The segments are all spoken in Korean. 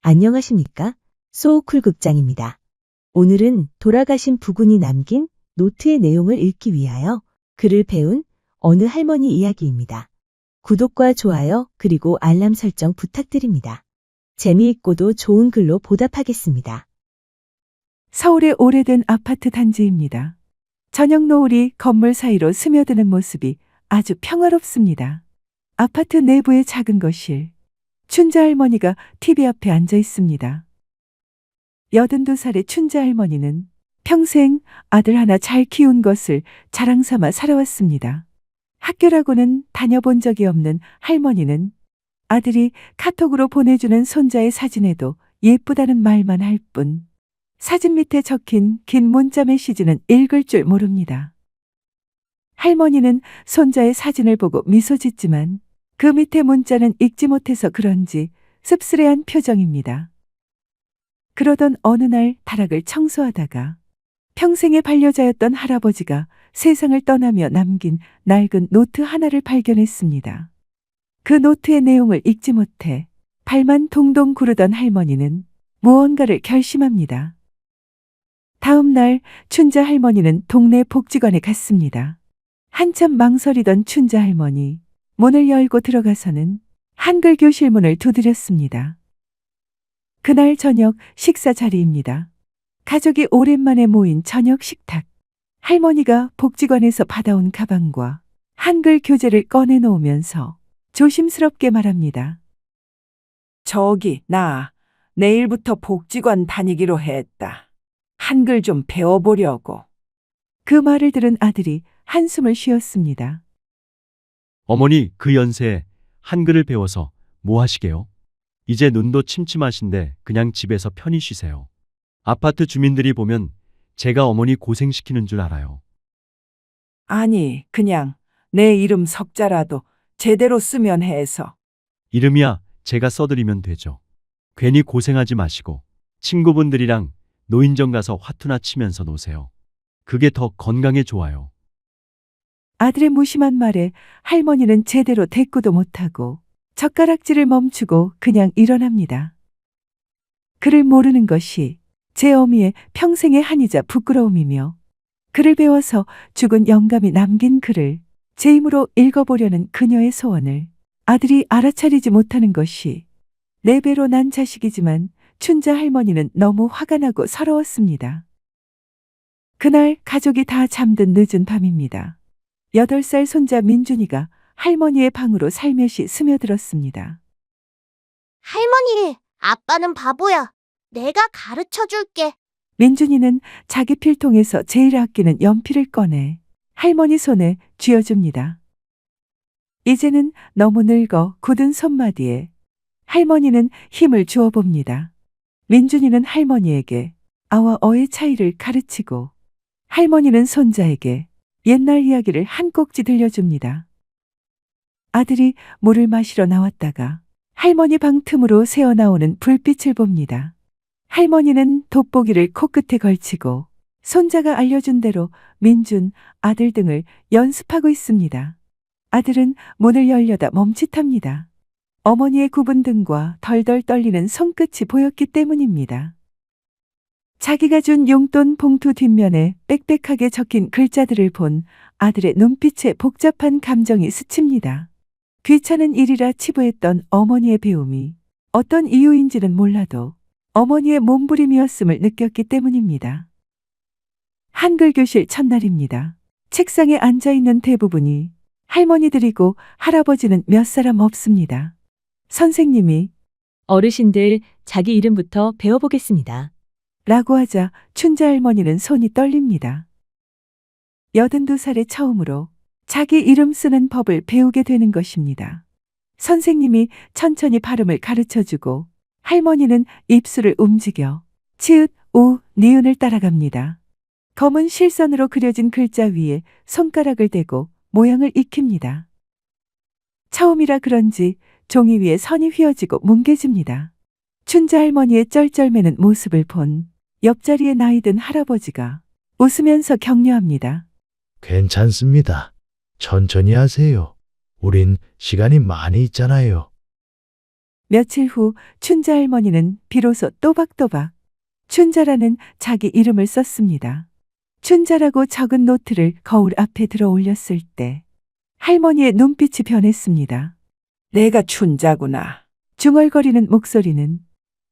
안녕하십니까? 소우쿨 극장입니다. 오늘은 돌아가신 부군이 남긴 노트의 내용을 읽기 위하여 글을 배운 어느 할머니 이야기입니다. 구독과 좋아요 그리고 알람 설정 부탁드립니다. 재미있고도 좋은 글로 보답하겠습니다. 서울의 오래된 아파트 단지입니다. 저녁 노을이 건물 사이로 스며드는 모습이 아주 평화롭습니다. 아파트 내부의 작은 거실. 춘자 할머니가 TV 앞에 앉아 있습니다. 82살의 춘자 할머니는 평생 아들 하나 잘 키운 것을 자랑 삼아 살아왔습니다. 학교라고는 다녀본 적이 없는 할머니는 아들이 카톡으로 보내주는 손자의 사진에도 예쁘다는 말만 할 뿐, 사진 밑에 적힌 긴 문자 메시지는 읽을 줄 모릅니다. 할머니는 손자의 사진을 보고 미소 짓지만 그 밑에 문자는 읽지 못해서 그런지 씁쓸해한 표정입니다. 그러던 어느 날 다락을 청소하다가 평생의 반려자였던 할아버지가 세상을 떠나며 남긴 낡은 노트 하나를 발견했습니다. 그 노트의 내용을 읽지 못해 발만 동동 구르던 할머니는 무언가를 결심합니다. 다음 날 춘자 할머니는 동네 복지관에 갔습니다. 한참 망설이던 춘자 할머니, 문을 열고 들어가서는 한글 교실 문을 두드렸습니다. 그날 저녁 식사 자리입니다. 가족이 오랜만에 모인 저녁 식탁. 할머니가 복지관에서 받아온 가방과 한글 교재를 꺼내놓으면서 조심스럽게 말합니다. 저기, 나 내일부터 복지관 다니기로 했다. 한글 좀 배워보려고. 그 말을 들은 아들이 한숨을 쉬었습니다. 어머니, 그 연세에 한글을 배워서 뭐 하시게요? 이제 눈도 침침하신데 그냥 집에서 편히 쉬세요. 아파트 주민들이 보면 제가 어머니 고생시키는 줄 알아요. 아니, 그냥 내 이름 석자라도 제대로 쓰면 해서. 이름이야 제가 써드리면 되죠. 괜히 고생하지 마시고 친구분들이랑 노인정 가서 화투나 치면서 노세요. 그게 더 건강에 좋아요. 아들의 무심한 말에 할머니는 제대로 대꾸도 못하고 젓가락질을 멈추고 그냥 일어납니다. 글을 모르는 것이 제 어미의 평생의 한이자 부끄러움이며 글을 배워서 죽은 영감이 남긴 글을 제 힘으로 읽어보려는 그녀의 소원을 아들이 알아차리지 못하는 것이 네 배로 난 자식이지만 춘자 할머니는 너무 화가 나고 서러웠습니다. 그날 가족이 다 잠든 늦은 밤입니다. 8살 손자 민준이가 할머니의 방으로 살며시 스며들었습니다. 할머니, 아빠는 바보야. 내가 가르쳐 줄게. 민준이는 자기 필통에서 제일 아끼는 연필을 꺼내 할머니 손에 쥐어줍니다. 이제는 너무 늙어 굳은 손마디에 할머니는 힘을 주어 봅니다. 민준이는 할머니에게 아와 어의 차이를 가르치고 할머니는 손자에게 옛날 이야기를 한 꼭지 들려줍니다. 아들이 물을 마시러 나왔다가 할머니 방 틈으로 새어나오는 불빛을 봅니다. 할머니는 돋보기를 코끝에 걸치고 손자가 알려준 대로 민준, 아들 등을 연습하고 있습니다. 아들은 문을 열려다 멈칫합니다. 어머니의 굽은 등과 덜덜 떨리는 손끝이 보였기 때문입니다. 자기가 준 용돈 봉투 뒷면에 빽빽하게 적힌 글자들을 본 아들의 눈빛에 복잡한 감정이 스칩니다. 귀찮은 일이라 치부했던 어머니의 배움이 어떤 이유인지는 몰라도 어머니의 몸부림이었음을 느꼈기 때문입니다. 한글 교실 첫날입니다. 책상에 앉아있는 대부분이 할머니들이고 할아버지는 몇 사람 없습니다. 선생님이 어르신들 자기 이름부터 배워보겠습니다. 라고 하자 춘자 할머니는 손이 떨립니다. 82살에 처음으로 자기 이름 쓰는 법을 배우게 되는 것입니다. 선생님이 천천히 발음을 가르쳐주고 할머니는 입술을 움직여 치읓, 우, 니은을 따라갑니다. 검은 실선으로 그려진 글자 위에 손가락을 대고 모양을 익힙니다. 처음이라 그런지 종이 위에 선이 휘어지고 뭉개집니다. 춘자 할머니의 쩔쩔매는 모습을 본 옆자리에 나이든 할아버지가 웃으면서 격려합니다. 며칠 후 춘자 할머니는 비로소 또박또박 춘자라는 자기 이름을 썼습니다. 춘자라고 적은 노트를 거울 앞에 들어 올렸을 때 할머니의 눈빛이 변했습니다. 내가 춘자구나. 중얼거리는 목소리는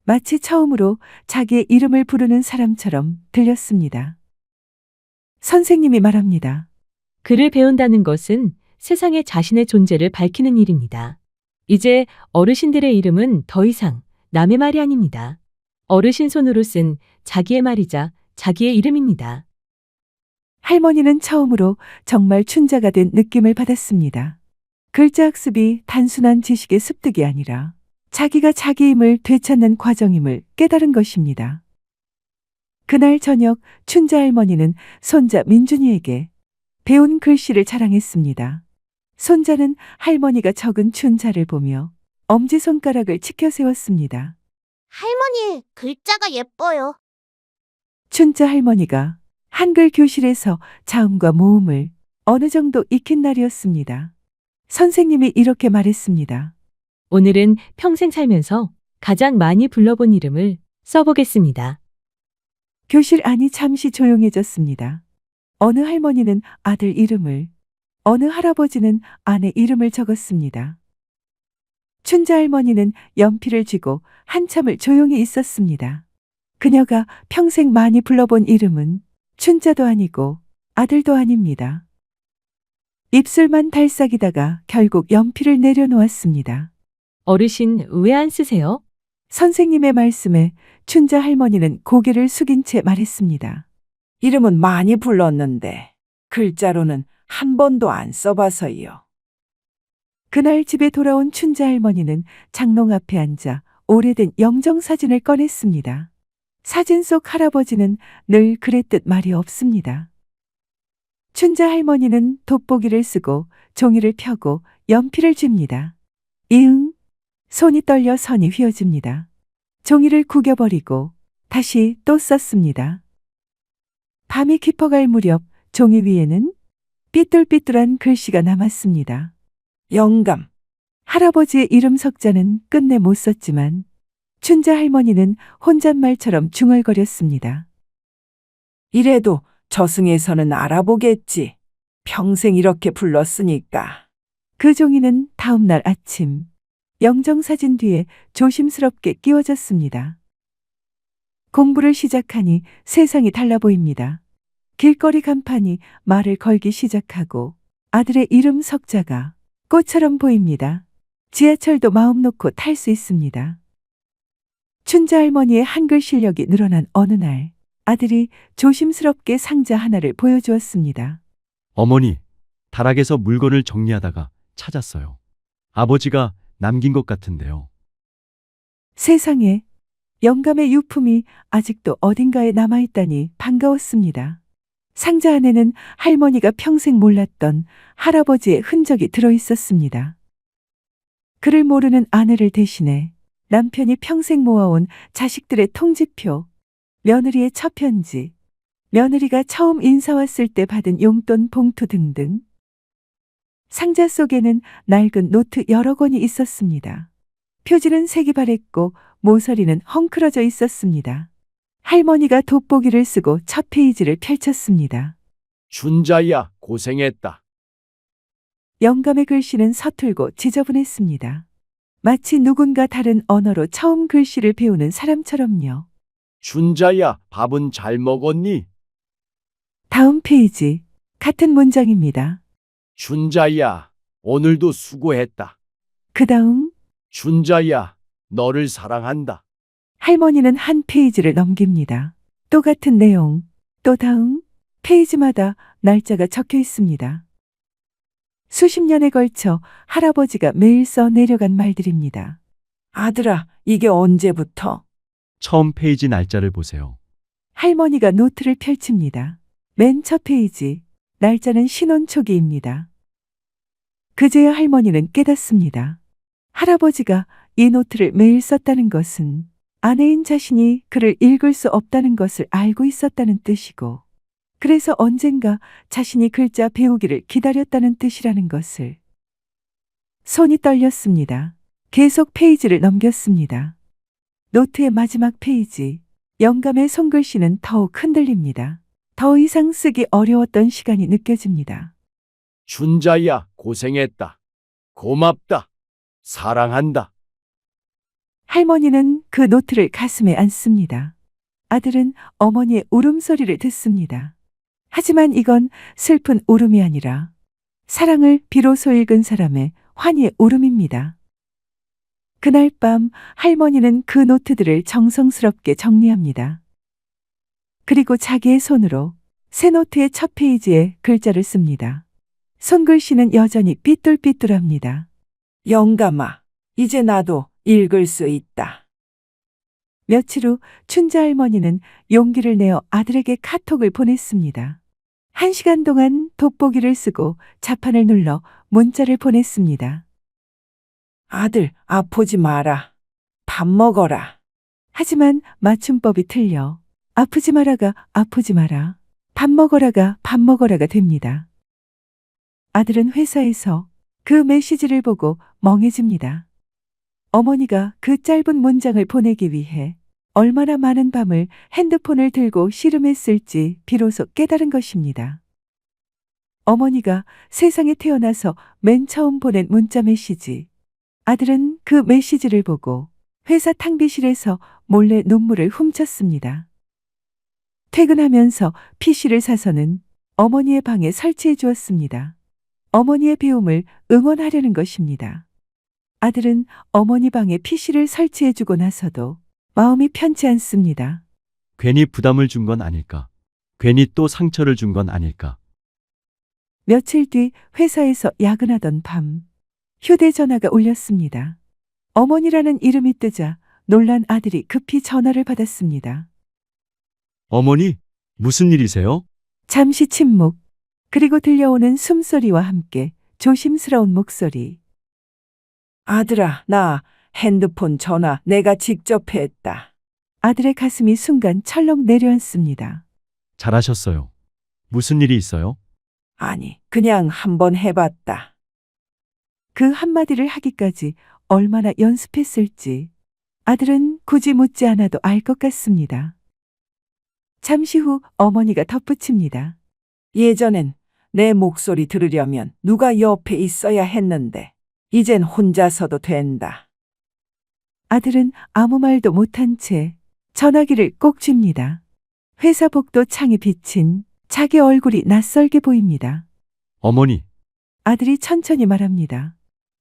마치 처음으로 자기의 이름을 부르는 사람처럼 들렸습니다. 선생님이 말합니다. 글을 배운다는 것은 세상에 자신의 존재를 밝히는 일입니다. 이제 어르신들의 이름은 더 이상 남의 말이 아닙니다. 어르신 손으로 쓴 자기의 말이자 자기의 이름입니다. 할머니는 처음으로 정말 춘자가 된 느낌을 받았습니다. 글자 학습이 단순한 지식의 습득이 아니라 자기가 자기임을 되찾는 과정임을 깨달은 것입니다. 그날 저녁 춘자 할머니는 손자 민준이에게 배운 글씨를 자랑했습니다. 손자는 할머니가 적은 춘자를 보며 엄지손가락을 치켜 세웠습니다. 할머니, 글자가 예뻐요. 춘자 할머니가 한글 교실에서 자음과 모음을 어느 정도 익힌 날이었습니다. 선생님이 이렇게 말했습니다. 오늘은 평생 살면서 가장 많이 불러본 이름을 써보겠습니다. 교실 안이 잠시 조용해졌습니다. 어느 할머니는 아들 이름을, 어느 할아버지는 아내 이름을 적었습니다. 춘자 할머니는 연필을 쥐고 한참을 조용히 있었습니다. 그녀가 평생 많이 불러본 이름은 춘자도 아니고 아들도 아닙니다. 입술만 달싹이다가 결국 연필을 내려놓았습니다. 어르신 왜 안 쓰세요? 선생님의 말씀에 춘자 할머니는 고개를 숙인 채 말했습니다. 이름은 많이 불렀는데 글자로는 한 번도 안 써봐서요. 그날 집에 돌아온 춘자 할머니는 장롱 앞에 앉아 오래된 영정사진을 꺼냈습니다. 사진 속 할아버지는 늘 그랬듯 말이 없습니다. 춘자 할머니는 돋보기를 쓰고 종이를 펴고 연필을 쥡니다. 이응, 손이 떨려 선이 휘어집니다. 종이를 구겨버리고 다시 또 썼습니다. 밤이 깊어갈 무렵 종이 위에는 삐뚤삐뚤한 글씨가 남았습니다. 영감. 할아버지의 이름 석자는 끝내 못 썼지만 춘자 할머니는 혼잣말처럼 중얼거렸습니다. 이래도 저승에서는 알아보겠지. 평생 이렇게 불렀으니까. 그 종이는 다음 날 아침 영정사진 뒤에 조심스럽게 끼워졌습니다. 공부를 시작하니 세상이 달라 보입니다. 길거리 간판이 말을 걸기 시작하고 아들의 이름 석자가 꽃처럼 보입니다. 지하철도 마음 놓고 탈 수 있습니다. 춘자 할머니의 한글 실력이 늘어난 어느 날 아들이 조심스럽게 상자 하나를 보여주었습니다. 어머니, 다락에서 물건을 정리하다가 찾았어요. 아버지가 남긴 것 같은데요. 세상에 영감의 유품이 아직도 어딘가에 남아있다니 반가웠습니다. 상자 안에는 할머니가 평생 몰랐던 할아버지의 흔적이 들어있었습니다. 그를 모르는 아내를 대신해 남편이 평생 모아온 자식들의 통지표, 며느리의 첫 편지, 며느리가 처음 인사 왔을 때 받은 용돈 봉투 등등. 상자 속에는 낡은 노트 여러 권이 있었습니다. 표지는 색이 바랬고 모서리는 헝클어져 있었습니다. 할머니가 돋보기를 쓰고 첫 페이지를 펼쳤습니다. 춘자야, 고생했다. 영감의 글씨는 서툴고 지저분했습니다. 마치 누군가 다른 언어로 처음 글씨를 배우는 사람처럼요. 춘자야, 밥은 잘 먹었니? 다음 페이지, 같은 문장입니다. 춘자야, 오늘도 수고했다. 그 다음, 춘자야, 너를 사랑한다. 할머니는 한 페이지를 넘깁니다. 또 같은 내용, 또 다음, 페이지마다 날짜가 적혀 있습니다. 수십 년에 걸쳐 할아버지가 매일 써 내려간 말들입니다. 아들아, 이게 언제부터? 처음 페이지 날짜를 보세요. 할머니가 노트를 펼칩니다. 맨 첫 페이지, 날짜는 신혼 초기입니다. 그제야 할머니는 깨닫습니다. 할아버지가 이 노트를 매일 썼다는 것은 아내인 자신이 그를 읽을 수 없다는 것을 알고 있었다는 뜻이고, 그래서 언젠가 자신이 글자 배우기를 기다렸다는 뜻이라는 것을. 손이 떨렸습니다. 계속 페이지를 넘겼습니다. 노트의 마지막 페이지. 영감의 손글씨는 더욱 흔들립니다. 더 이상 쓰기 어려웠던 시간이 느껴집니다. 춘자야, 고생했다. 고맙다. 사랑한다. 할머니는 그 노트를 가슴에 안습니다. 아들은 어머니의 울음소리를 듣습니다. 하지만 이건 슬픈 울음이 아니라 사랑을 비로소 읽은 사람의 환희의 울음입니다. 그날 밤 할머니는 그 노트들을 정성스럽게 정리합니다. 그리고 자기의 손으로 새 노트의 첫 페이지에 글자를 씁니다. 손글씨는 여전히 삐뚤삐뚤합니다. 영감아, 이제 나도 읽을 수 있다. 며칠 후 춘자 할머니는 용기를 내어 아들에게 카톡을 보냈습니다. 1시간 동안 돋보기를 쓰고 자판을 눌러 문자를 보냈습니다. 아들, 아프지 마라. 밥 먹어라. 하지만 맞춤법이 틀려 아프지 마라가 아프지 마라, 밥 먹어라가 밥 먹어라가 됩니다. 아들은 회사에서 그 메시지를 보고 멍해집니다. 어머니가 그 짧은 문장을 보내기 위해 얼마나 많은 밤을 핸드폰을 들고 씨름했을지 비로소 깨달은 것입니다. 어머니가 세상에 태어나서 맨 처음 보낸 문자 메시지. 아들은 그 메시지를 보고 회사 탕비실에서 몰래 눈물을 훔쳤습니다. 퇴근하면서 PC를 사서는 어머니의 방에 설치해 주었습니다. 어머니의 배움을 응원하려는 것입니다. 아들은 어머니 방에 PC를 설치해 주고 나서도 마음이 편치 않습니다. 괜히 부담을 준 건 아닐까? 괜히 또 상처를 준 건 아닐까? 며칠 뒤 회사에서 야근하던 밤 휴대전화가 울렸습니다. 어머니라는 이름이 뜨자 놀란 아들이 급히 전화를 받았습니다. 어머니, 무슨 일이세요? 잠시 침묵, 그리고 들려오는 숨소리와 함께 조심스러운 목소리. 아들아, 나 핸드폰 전화 내가 직접 했다. 아들의 가슴이 순간 철렁 내려앉습니다. 잘하셨어요. 무슨 일이 있어요? 아니, 그냥 한번 해봤다. 그 한마디를 하기까지 얼마나 연습했을지 아들은 굳이 묻지 않아도 알 것 같습니다. 잠시 후 어머니가 덧붙입니다. 예전엔 내 목소리 들으려면 누가 옆에 있어야 했는데, 이젠 혼자서도 된다. 아들은 아무 말도 못한 채 전화기를 꼭 쥡니다. 회사 복도 창에 비친 자기 얼굴이 낯설게 보입니다. 어머니, 아들이 천천히 말합니다.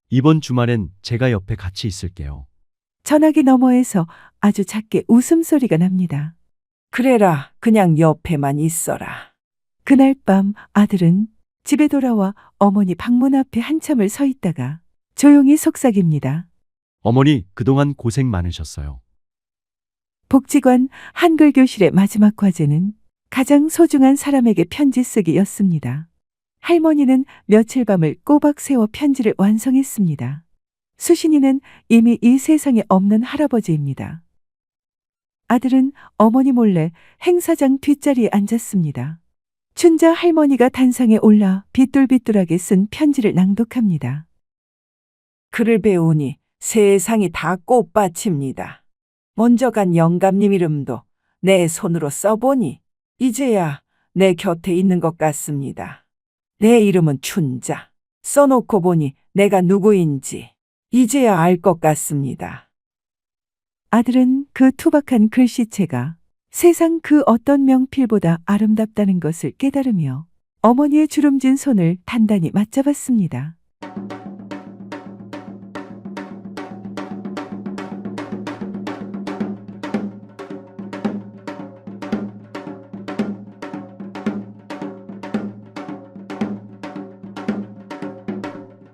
이번 주말엔 제가 옆에 같이 있을게요. 전화기 너머에서 아주 작게 웃음소리가 납니다. 그래라, 그냥 옆에만 있어라. 그날 밤 아들은 집에 돌아와 어머니 방문 앞에 한참을 서 있다가 조용히 속삭입니다. 어머니, 그동안 고생 많으셨어요. 복지관 한글 교실의 마지막 과제는 가장 소중한 사람에게 편지 쓰기였습니다. 할머니는 며칠 밤을 꼬박 세워 편지를 완성했습니다. 수신이는 이미 이 세상에 없는 할아버지입니다. 아들은 어머니 몰래 행사장 뒷자리에 앉았습니다. 춘자 할머니가 단상에 올라 비뚤비뚤하게 쓴 편지를 낭독합니다. 글을 배우니 세상이 다 꽃밭입니다. 먼저 간 영감님 이름도 내 손으로 써보니 이제야 내 곁에 있는 것 같습니다. 내 이름은 춘자. 써놓고 보니 내가 누구인지 이제야 알 것 같습니다. 아들은 그 투박한 글씨체가 세상 그 어떤 명필보다 아름답다는 것을 깨달으며 어머니의 주름진 손을 단단히 맞잡았습니다.